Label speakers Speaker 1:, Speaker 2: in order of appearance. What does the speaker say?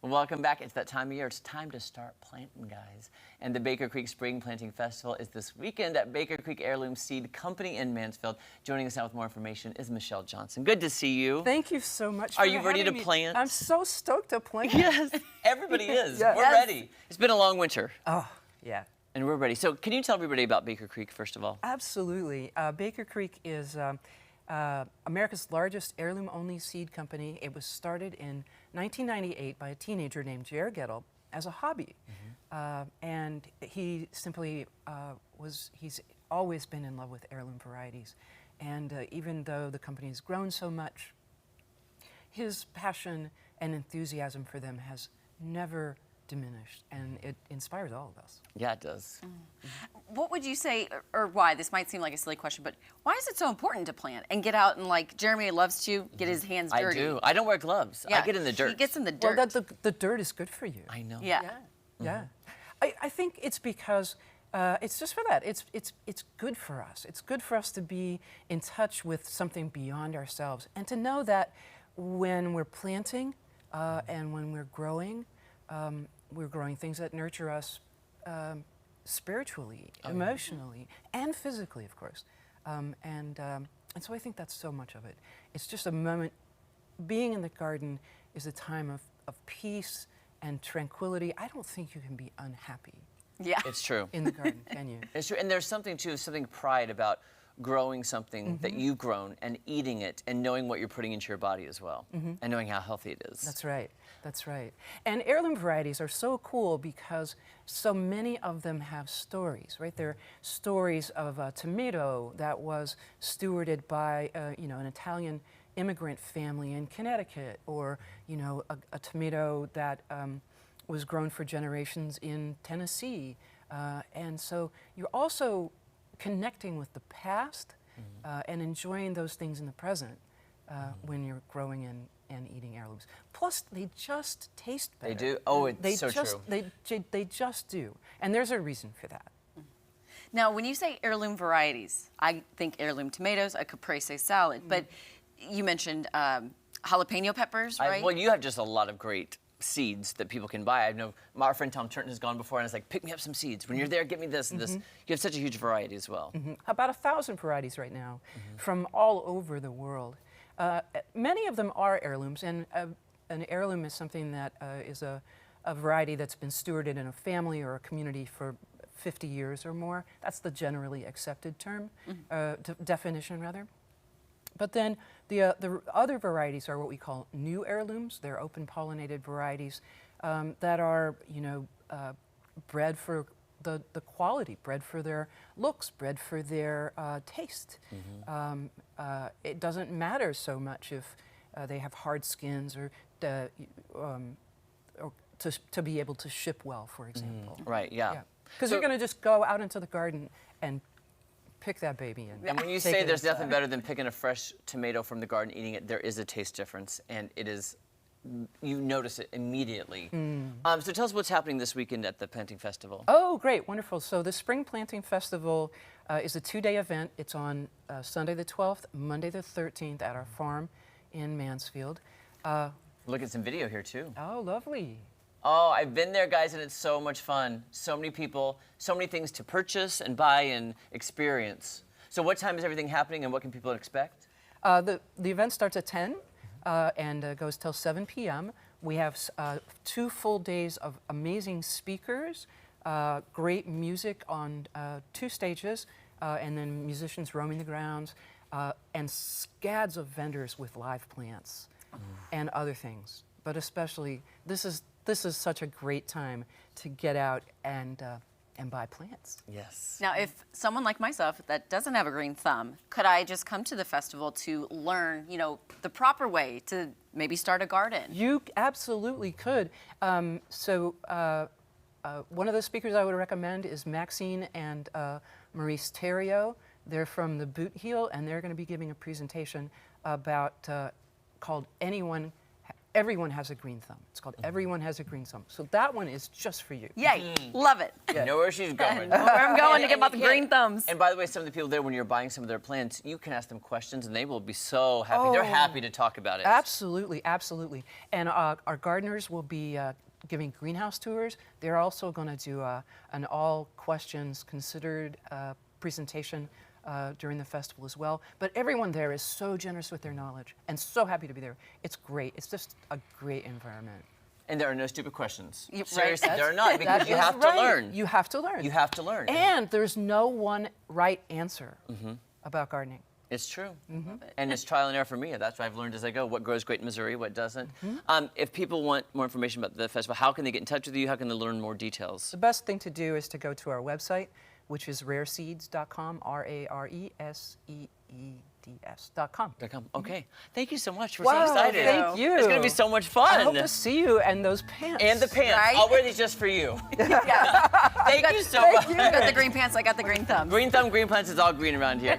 Speaker 1: Welcome back. It's that time of year. It's time to start planting, guys. And the Baker Creek Spring Planting Festival is this weekend at Baker Creek Heirloom Seed Company in Mansfield. Joining us now with more information is Michelle Johnson. Good to see you.
Speaker 2: Thank you so much.
Speaker 1: Are you ready to plant?
Speaker 2: I'm so stoked to plant.
Speaker 1: Yes, everybody is.
Speaker 2: Yes.
Speaker 1: We're ready. It's been a long winter.
Speaker 2: Oh, yeah.
Speaker 1: And we're ready. So can you tell everybody about Baker Creek, first of all?
Speaker 2: Absolutely. Baker Creek is America's largest heirloom-only seed company. It was started in 1998 by a teenager named Jer Gettle as a hobby. And he simply he's always been in love with heirloom varieties. And even though the company has grown so much, his passion and enthusiasm for them has never diminished, and it inspires all of us.
Speaker 1: Yeah, it does.
Speaker 3: What would you say, or why, this might seem like a silly question, but why is it so important to plant and get out and, like, Jeremy loves to get his hands dirty?
Speaker 1: I do. I don't wear gloves.
Speaker 3: Yeah,
Speaker 1: I get in the dirt.
Speaker 3: He gets in the dirt.
Speaker 2: Well, the dirt is good for you.
Speaker 1: I know.
Speaker 3: Yeah.
Speaker 2: Yeah. I think it's because it's just for that. It's good for us. It's good for us to be in touch with something beyond ourselves, and to know that when we're planting and when we're growing things that nurture us spiritually, emotionally, and physically, of course. And so I think that's so much of it. It's just a moment. Being in the garden is a time of peace and tranquility. I don't think you can be unhappy.
Speaker 3: Yeah.
Speaker 1: It's true.
Speaker 2: In the garden, can you?
Speaker 1: It's true. And there's something, too, something pride about growing something that you've grown and eating it and knowing what you're putting into your body as well and knowing how healthy it is.
Speaker 2: That's right. That's right. And heirloom varieties are so cool because so many of them have stories, right? They're stories of a tomato that was stewarded by, an Italian immigrant family in Connecticut, or, a tomato that was grown for generations in Tennessee. And so you're also connecting with the past and enjoying those things in the present when you're growing and eating heirlooms. Plus, they just taste better.
Speaker 1: They do? Oh, it's so true.
Speaker 2: They just do. And there's a reason for that.
Speaker 3: Now, when you say heirloom varieties, I think heirloom tomatoes, a caprese salad, but you mentioned jalapeno peppers, right?
Speaker 1: Well, you have just a lot of great seeds that people can buy. I know our friend Tom Turton has gone before and is like, pick me up some seeds. When you're there, get me this and this. You have such a huge variety as well.
Speaker 2: About 1,000 varieties right now from all over the world. Many of them are heirlooms, and an heirloom is something that is a variety that's been stewarded in a family or a community for 50 years or more. That's the generally accepted term, definition rather. But then the other varieties are what we call new heirlooms. They're open pollinated varieties that are, bred for the quality, bred for their looks, bred for their taste. It doesn't matter so much if they have hard skins or to be able to ship well, for example.
Speaker 1: Right, yeah.
Speaker 2: Because you're going to just go out into the garden and pick that baby in.
Speaker 1: And when you say there's nothing better than picking a fresh tomato from the garden, eating it, there is a taste difference, and it is, you notice it immediately. So tell us what's happening this weekend at the Planting Festival.
Speaker 2: Oh, great, wonderful. So the Spring Planting Festival is a 2-day event. It's on Sunday the 12th, Monday the 13th at our farm in Mansfield.
Speaker 1: Look at some video here, too.
Speaker 2: Oh, lovely.
Speaker 1: Oh, I've been there, guys, and it's so much fun. So many people, so many things to purchase and buy and experience. So what time is everything happening, and what can people expect?
Speaker 2: The event starts at 10 and goes till 7 p.m. We have 2 full days of amazing speakers, great music on 2 stages, and then musicians roaming the grounds, and scads of vendors with live plants and other things. But especially, this is such a great time to get out and buy plants.
Speaker 1: Yes.
Speaker 3: Now, if someone like myself that doesn't have a green thumb, could I just come to the festival to learn, the proper way to maybe start a garden?
Speaker 2: You absolutely could. One of the speakers I would recommend is Maxine and Maurice Theriault. They're from the Boot Heel, and they're going to be giving a presentation about called Anyone Everyone Has a Green Thumb. It's called Everyone Has a Green Thumb. So that one is just for you.
Speaker 3: Yay, love it.
Speaker 1: You know where she's going.
Speaker 3: Know where I'm going to get
Speaker 1: And
Speaker 3: about the
Speaker 1: you can't-
Speaker 3: green thumbs.
Speaker 1: And by the way, some of the people there, when you're buying some of their plants, you can ask them questions, and they will be so happy. They're happy to talk about it.
Speaker 2: Absolutely, absolutely. And our gardeners will be giving greenhouse tours. They're also going to do an all questions considered presentation during the festival as well. But everyone there is so generous with their knowledge and so happy to be there. It's great. It's just a great environment.
Speaker 1: And there are no stupid questions.
Speaker 3: Right.
Speaker 1: Seriously, there are not, because
Speaker 2: That
Speaker 1: you
Speaker 2: is
Speaker 1: have to
Speaker 2: right.
Speaker 1: learn.
Speaker 2: You have to learn.
Speaker 1: You have to learn.
Speaker 2: And there's no one right answer about gardening.
Speaker 1: It's true. And it's trial and error for me. That's what I've learned as I go. What grows great in Missouri, what doesn't. If people want more information about the festival, how can they get in touch with you? How can they learn more details?
Speaker 2: The best thing to do is to go to our website, which is rareseeds.com, RARESEEDS.com.
Speaker 1: Okay. Thank you so much. We're
Speaker 2: Wow,
Speaker 1: so excited.
Speaker 2: thank you.
Speaker 1: It's going to be so much fun.
Speaker 2: I hope to see you and those pants.
Speaker 1: And the pants.
Speaker 3: Right?
Speaker 1: I'll wear these just for you.
Speaker 3: Yeah.
Speaker 1: Thank you so much.
Speaker 3: You got the green pants, I got the green thumbs.
Speaker 1: Green thumb, green plants is all green around here.